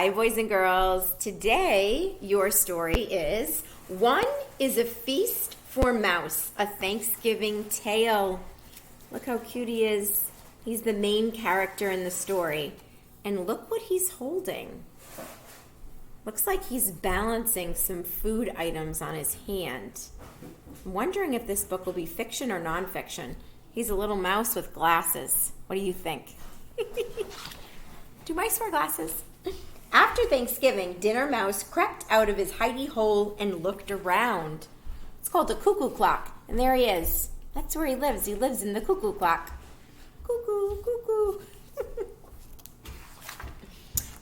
Hi, boys and girls. Today, your story is One is a Feast for Mouse, a Thanksgiving Tale. Look how cute he is. He's the main character in the story. And look what he's holding. Looks like he's balancing some food items on his hand. I'm wondering if this book will be fiction or nonfiction. He's a little mouse with glasses. What do you think? Do mice wear glasses? After Thanksgiving, Dinner Mouse crept out of his hidey hole and looked around. It's called a cuckoo clock, and there he is. That's where he lives. He lives in the cuckoo clock. Cuckoo, cuckoo.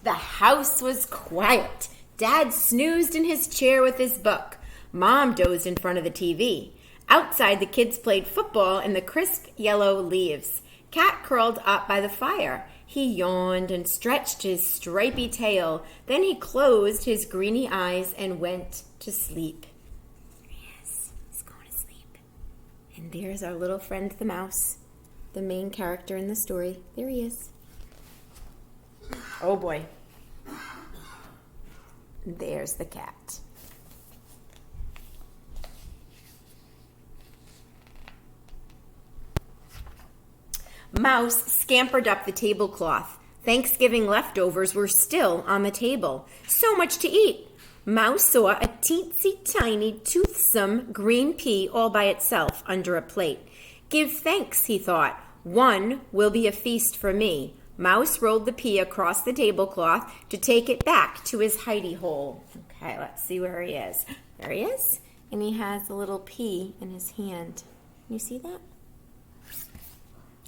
The house was quiet. Dad snoozed in his chair with his book. Mom dozed in front of the TV. Outside, the kids played football in the crisp yellow leaves. Cat curled up by the fire. He yawned and stretched his stripy tail. Then he closed his greeny eyes and went to sleep. Yes, he's going to sleep. And there's our little friend the mouse, the main character in the story. There he is. Oh boy. There's the cat. Mouse scampered up the tablecloth. Thanksgiving leftovers were still on the table. So much to eat. Mouse saw a teensy tiny, toothsome green pea all by itself under a plate. Give thanks, he thought. One will be a feast for me. Mouse rolled the pea across the tablecloth to take it back to his hidey hole. Okay, let's see where he is. There he is. And he has a little pea in his hand. Can you see that?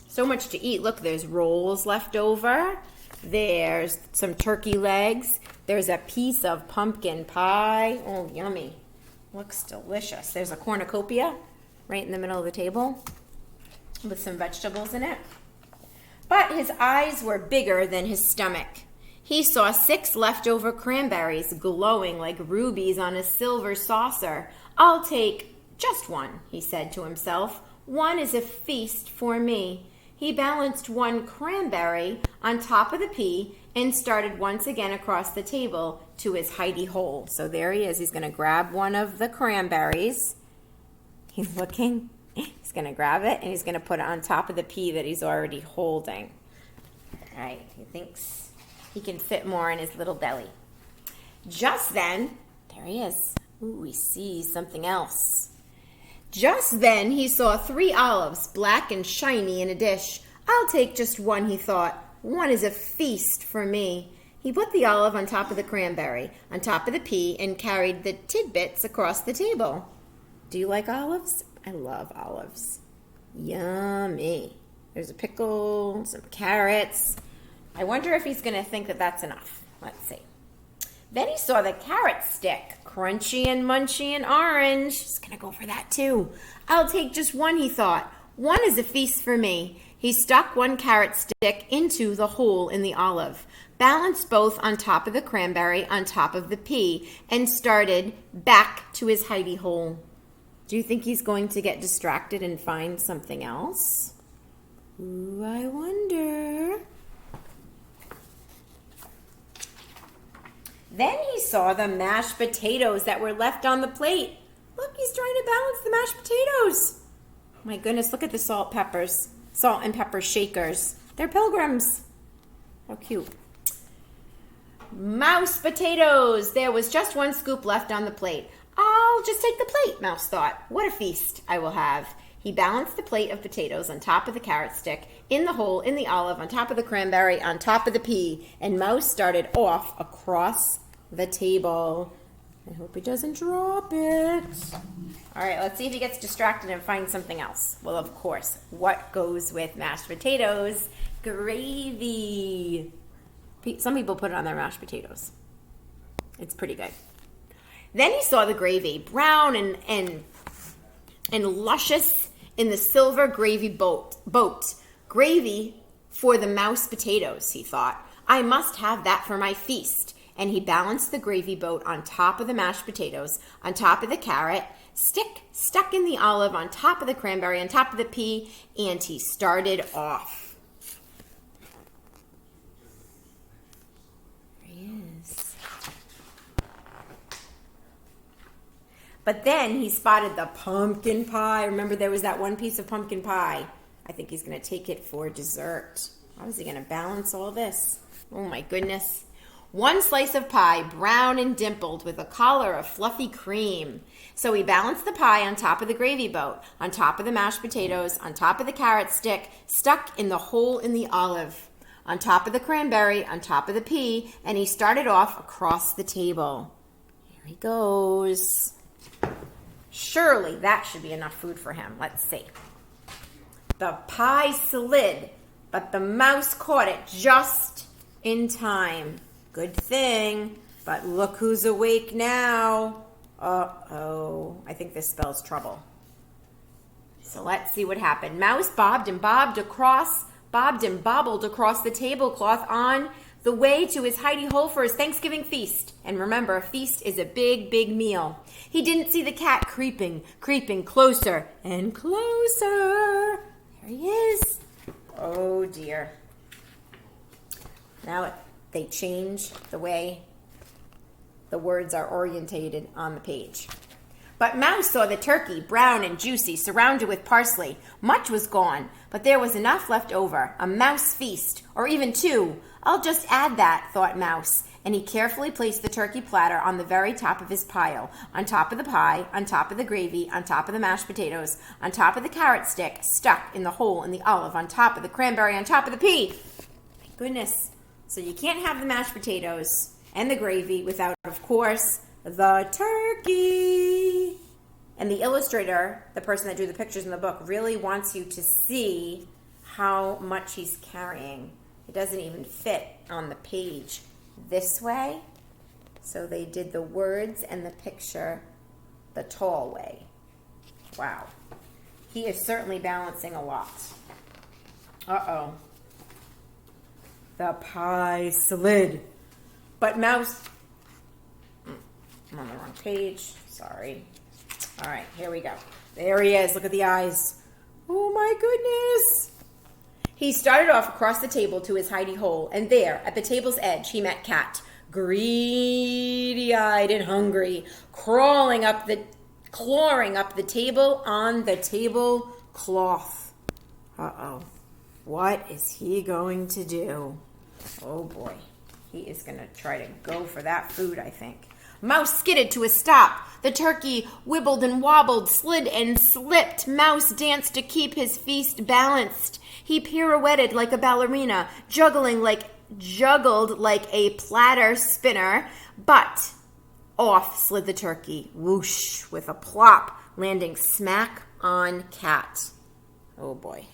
So much to eat. Look, there's rolls left over. There's some turkey legs. There's a piece of pumpkin pie. Oh, yummy. Looks delicious. There's a cornucopia right in the middle of the table with some vegetables in it. But his eyes were bigger than his stomach. He saw 6 leftover cranberries glowing like rubies on a silver saucer. I'll take just one, he said to himself. One is a feast for me. He balanced one cranberry on top of the pea and started once again across the table to his hidey hole. So there he is. He's going to grab one of the cranberries. He's looking. He's going to grab it and he's going to put it on top of the pea that he's already holding. All right. He thinks he can fit more in his little belly. Just then, there he is. Ooh, he sees something else. Just then, he saw 3 olives, black and shiny, in a dish. I'll take just one, he thought. One is a feast for me. He put the olive on top of the cranberry, on top of the pea, and carried the tidbits across the table. Do you like olives? I love olives. Yummy. There's a pickle, some carrots. I wonder if he's going to think that that's enough. Let's see. Then he saw the carrot stick, crunchy and munchy and orange. He's going to go for that too. I'll take just one, he thought. One is a feast for me. He stuck one carrot stick into the hole in the olive, balanced both on top of the cranberry, on top of the pea, and started back to his hidey hole. Do you think he's going to get distracted and find something else? Ooh, I wonder. Then he saw the mashed potatoes that were left on the plate. Look, he's trying to balance the mashed potatoes. My goodness, look at the salt and pepper shakers. They're pilgrims. How cute. Mouse potatoes. There was just one scoop left on the plate. I'll just take the plate, Mouse thought. What a feast I will have. He balanced the plate of potatoes on top of the carrot stick, in the hole, in the olive, on top of the cranberry, on top of the pea, and Mouse started off across the table. I hope he doesn't drop it. All right, let's see if he gets distracted and finds something else. Well, of course, what goes with mashed potatoes? Gravy. Some people put it on their mashed potatoes. It's pretty good. Then he saw the gravy, brown and luscious in the silver gravy boat. Gravy for the mouse potatoes, he thought. I must have that for my feast. And he balanced the gravy boat on top of the mashed potatoes, on top of the carrot, stuck in the olive, on top of the cranberry, on top of the pea, and he started off. There he is. But then he spotted the pumpkin pie. Remember, there was that one piece of pumpkin pie. I think he's going to take it for dessert. How is he going to balance all this? Oh, my goodness. One slice of pie, brown and dimpled, with a collar of fluffy cream. So he balanced the pie on top of the gravy boat, on top of the mashed potatoes, on top of the carrot stick, stuck in the hole in the olive, on top of the cranberry, on top of the pea, and he started off across the table. Here he goes. Surely that should be enough food for him. Let's see. The pie slid, but the mouse caught it just in time. Good thing. But look who's awake now. Uh-oh. I think this spells trouble. So let's see what happened. Mouse bobbed and bobbled across the tablecloth on the way to his hidey hole for his Thanksgiving feast. And remember, a feast is a big, big meal. He didn't see the cat creeping closer and closer. There he is. Oh, dear. Now they change the way the words are orientated on the page. But Mouse saw the turkey, brown and juicy, surrounded with parsley. Much was gone, but there was enough left over. A mouse feast, or even two. I'll just add that, thought Mouse, and he carefully placed the turkey platter on the very top of his pile, on top of the pie, on top of the gravy, on top of the mashed potatoes, on top of the carrot stick, stuck in the hole in the olive, on top of the cranberry, on top of the pea. My goodness. So you can't have the mashed potatoes and the gravy without, of course, the turkey. And the illustrator, the person that drew the pictures in the book, really wants you to see how much he's carrying. It doesn't even fit on the page this way. So they did the words and the picture the tall way. Wow. He is certainly balancing a lot. Uh-oh. The pie slid. But Mouse... I'm on the wrong page. Sorry. All right, here we go. There he is. Look at the eyes. Oh, my goodness. He started off across the table to his hidey hole, and there, at the table's edge, he met Cat, greedy-eyed and hungry, clawing up the table on the tablecloth. Uh-oh. What is he going to do? Oh, boy. He is going to try to go for that food, I think. Mouse skidded to a stop. The turkey wibbled and wobbled, slid and slipped. Mouse danced to keep his feast balanced. He pirouetted like a ballerina, juggled like a platter spinner, but off slid the turkey, whoosh, with a plop, landing smack on Cat. Oh, boy.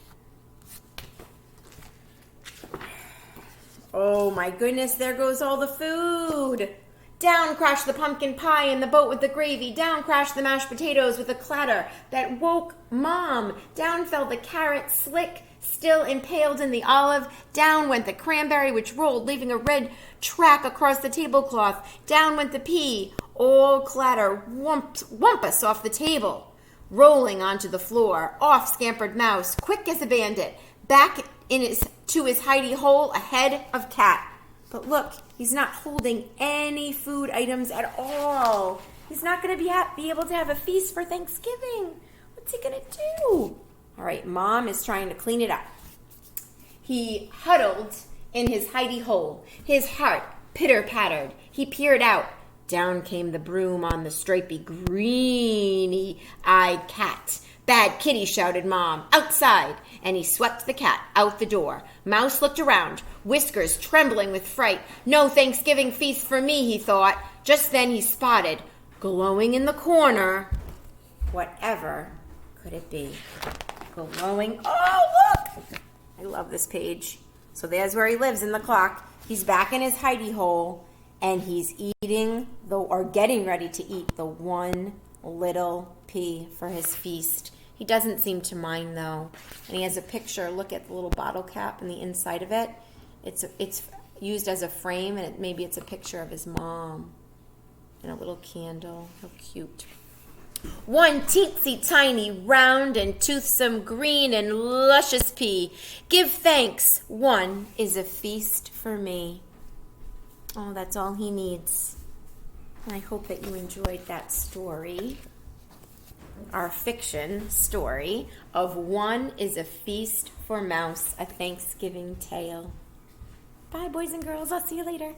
Oh, my goodness, there goes all the food. Down crashed the pumpkin pie in the boat with the gravy. Down crashed the mashed potatoes with a clatter that woke Mom. Down fell the carrot, slick, still impaled in the olive. Down went the cranberry, which rolled, leaving a red track across the tablecloth. Down went the pea, all clatter, wumpus off the table. Rolling onto the floor, off scampered Mouse, quick as a bandit, back to his hidey hole ahead of Cat. But look, he's not holding any food items at all. He's not going to be able to have a feast for Thanksgiving. What's he going to do? All right, Mom is trying to clean it up. He huddled in his hidey hole. His heart pitter-pattered. He peered out. Down came the broom on the stripy, greeny-eyed Cat. Bad kitty, shouted Mom. Outside! And he swept the cat out the door. Mouse looked around, whiskers trembling with fright. No Thanksgiving feast for me, he thought. Just then he spotted, glowing in the corner, whatever could it be? Glowing. Oh, look! I love this page. So there's where he lives, in the clock. He's back in his hidey hole, and he's eating, or getting ready to eat, the one little pea for his feast. He doesn't seem to mind, though. And he has a picture. Look at the little bottle cap and the inside of it. It's used as a frame, and maybe it's a picture of his mom. And a little candle. How cute. One teensy tiny, round and toothsome, green and luscious pea. Give thanks. One is a feast for me. Oh, that's all he needs. And I hope that you enjoyed that story. our fiction story of One is a Feast for Mouse, a Thanksgiving Tale. Bye, boys and girls. I'll see you later.